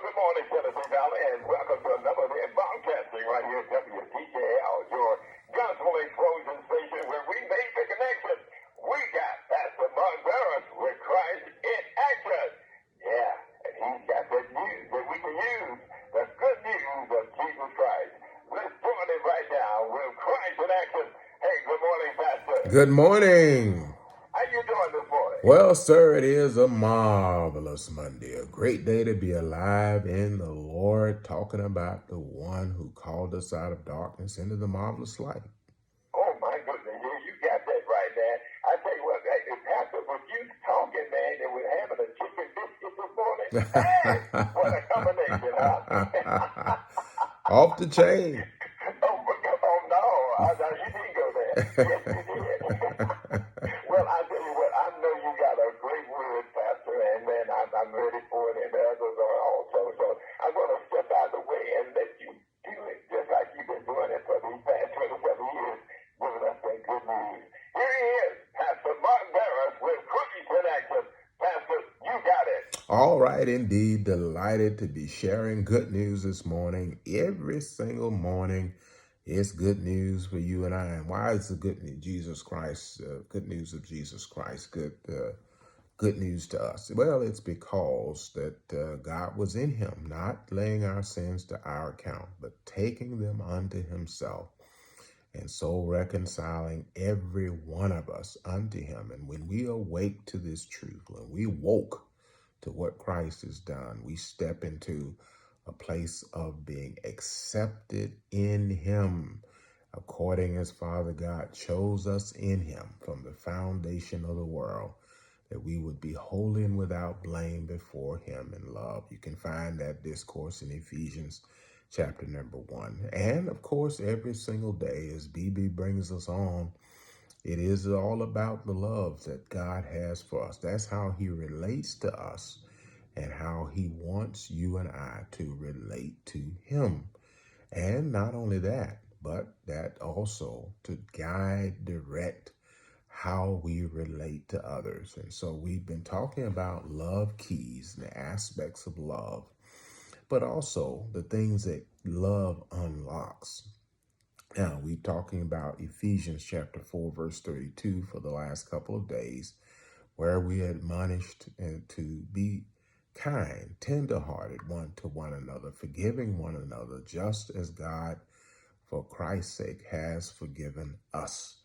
good morning, Tennessee Valley, and welcome to another day of broadcasting right here at WTKL, your gospel explosion station where we make the connection. We got Pastor Mark Barris with Christ in action. Yeah, and he's got that news that we can use, the good news of Jesus Christ. Let's join him right now with Christ in action. Hey, good morning, Pastor. Good morning. How you doing this morning? Well, sir, it is a marvelous Monday, a great day to be alive in the Lord, talking about the one who called us out of darkness into the marvelous light. Oh, my goodness. Yeah, you got that right, man. I tell you what, Pastor, with you talking, man, and we're having a chicken biscuit this morning. Hey, what a combination, huh? Off the chain. Oh, no. You didn't go there. Yes, you did. Well, I tell you what, I know you got a great word, Pastor, and man, I'm ready for it, and the others are also. So I'm going to step out of the way and let you do it just like you've been doing it for these past 27 years, giving us that good news. Here he is, Pastor Mark Barris with Christ in Action. Pastor, you got it. All right, indeed. Delighted to be sharing good news this morning. Every single morning, it's good news for you and I. And why is the good news? Jesus Christ, good news of Jesus Christ, good news to us? Well, it's because that God was in him, not laying our sins to our account, but taking them unto himself, and so reconciling every one of us unto him. And when we awake to this truth, when we woke to what Christ has done, we step into a place of being accepted in him, according as Father God chose us in him from the foundation of the world, that we would be holy and without blame before him in love. You can find that discourse in Ephesians chapter number 1. And of course, every single day as BB brings us on, it is all about the love that God has for us. That's how he relates to us and how he wants you and I to relate to him. And not only that, but that also to guide, direct how we relate to others. And so we've been talking about love keys and the aspects of love, but also the things that love unlocks. Now, we're talking about Ephesians chapter 4, verse 32 for the last couple of days, where we admonished to be kind, tenderhearted one to one another, forgiving one another, just as God, for Christ's sake, has forgiven us.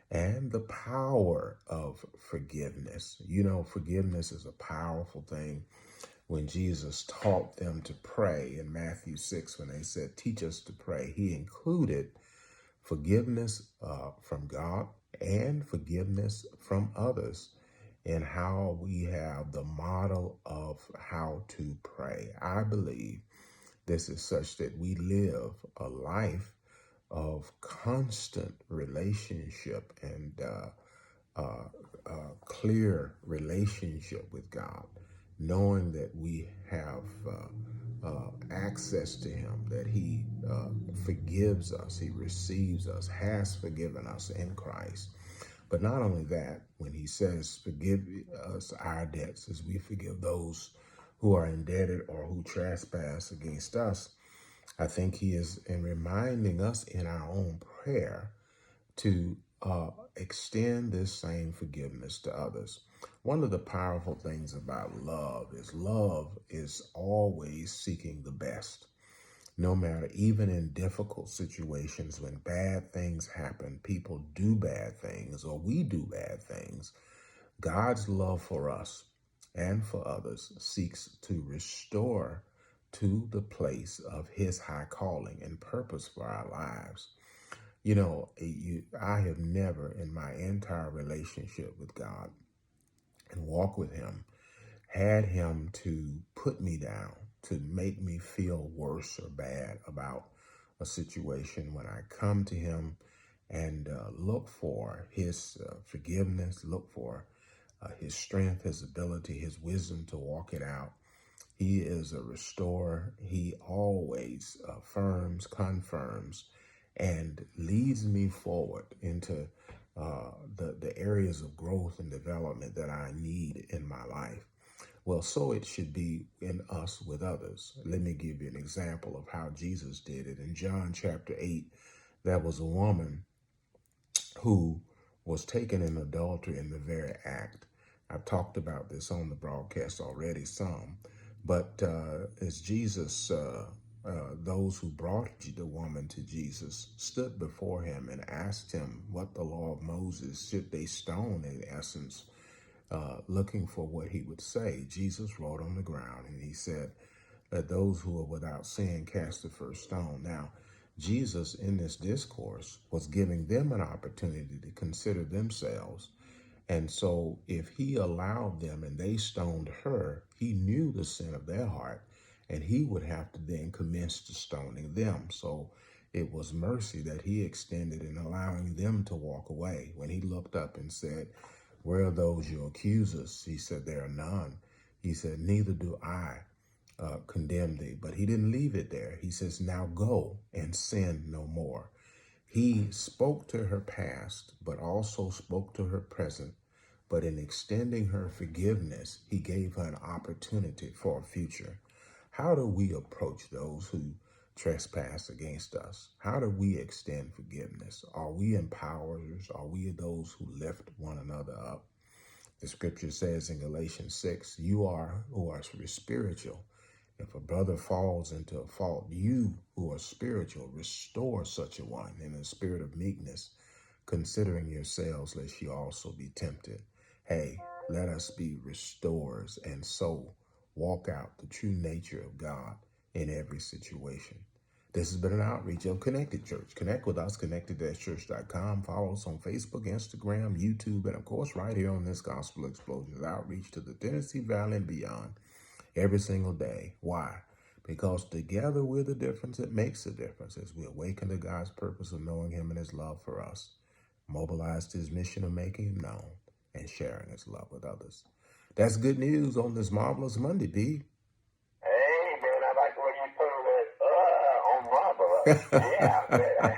And the power of forgiveness. You know, forgiveness is a powerful thing. When Jesus taught them to pray in Matthew 6, when they said, teach us to pray, he included forgiveness from God and forgiveness from others, and how we have the model of how to pray. I believe this is such that we live a life of constant relationship and clear relationship with God, knowing that we have access to him, that he forgives us, he receives us, has forgiven us in Christ. But not only that, when he says, forgive us our debts as we forgive those who are indebted or who trespass against us, I think he is in reminding us in our own prayer to extend this same forgiveness to others. One of the powerful things about love is always seeking the best. No matter, even in difficult situations, when bad things happen, people do bad things, or we do bad things, God's love for us and for others seeks to restore to the place of his high calling and purpose for our lives. You know, I have never in my entire relationship with God and walk with him had him to put me down, to make me feel worse or bad about a situation. When I come to him and look for his forgiveness, look for his strength, his ability, his wisdom to walk it out. He is a restorer. He always affirms, confirms, and leads me forward into the areas of growth and development that I need in my life. Well, so it should be in us with others. Let me give you an example of how Jesus did it. In John chapter 8, there was a woman who was taken in adultery in the very act. I've talked about this on the broadcast already some, but as Jesus, those who brought the woman to Jesus stood before him and asked him what the law of Moses, should they stone in essence, looking for what he would say. Jesus wrote on the ground and he said, let those who are without sin cast the first stone. Now, Jesus in this discourse was giving them an opportunity to consider themselves. And so if he allowed them and they stoned her, he knew the sin of their heart, and he would have to then commence to stoning them. So it was mercy that he extended in allowing them to walk away. When he looked up and said, where are those your accusers? He said, there are none. He said, neither do I condemn thee. But he didn't leave it there. He says, now go and sin no more. He spoke to her past, but also spoke to her present. But in extending her forgiveness, he gave her an opportunity for a future. How do we approach those who trespass against us? How do we extend forgiveness? Are we empowerers? Are we those who lift one another up? The scripture says in Galatians 6, you are who are spiritual. If a brother falls into a fault, you who are spiritual, restore such a one in a spirit of meekness, considering yourselves, lest you also be tempted. Hey, let us be restorers and so walk out the true nature of God in every situation. This has been an outreach of Connected Church. Connect with us, connected-church.com. Follow us on Facebook, Instagram, YouTube, and of course right here on this Gospel Explosions outreach to the Tennessee Valley and beyond every single day. Why? Because together we're the difference that makes a difference as we awaken to God's purpose of knowing him and his love for us, mobilized to his mission of making him known and sharing his love with others. That's good news on this marvelous Monday, P. Hey, man, I like the way you put that on marvelous. Yeah, man.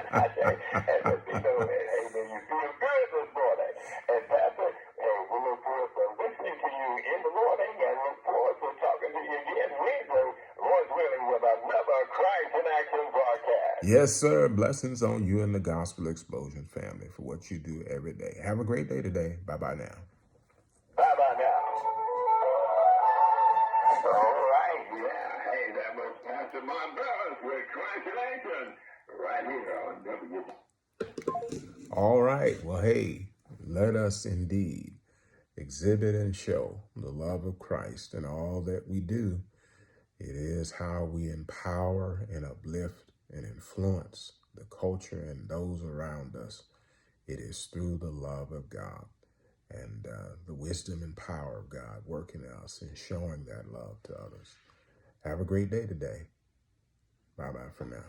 I say, and let me know that, hey, man, you feel good this morning. And Pastor, hey, we look forward to listening to you in the morning and look forward to talking to you again Wednesday, Lord willing, with another Christ in Action broadcast. Yes, sir. Blessings on you and the Gospel Explosion family for what you do every day. Have a great day today. Bye-bye now. Bye-bye now. All right, yeah. Hey, that was Pastor Marvelous with Christ in Action right here on W. All right. Well, hey, let us indeed exhibit and show the love of Christ in all that we do. It is how we empower and uplift and influence the culture and those around us. It is through the love of God and the wisdom and power of God working in us and showing that love to others. Have a great day today. Bye-bye for now.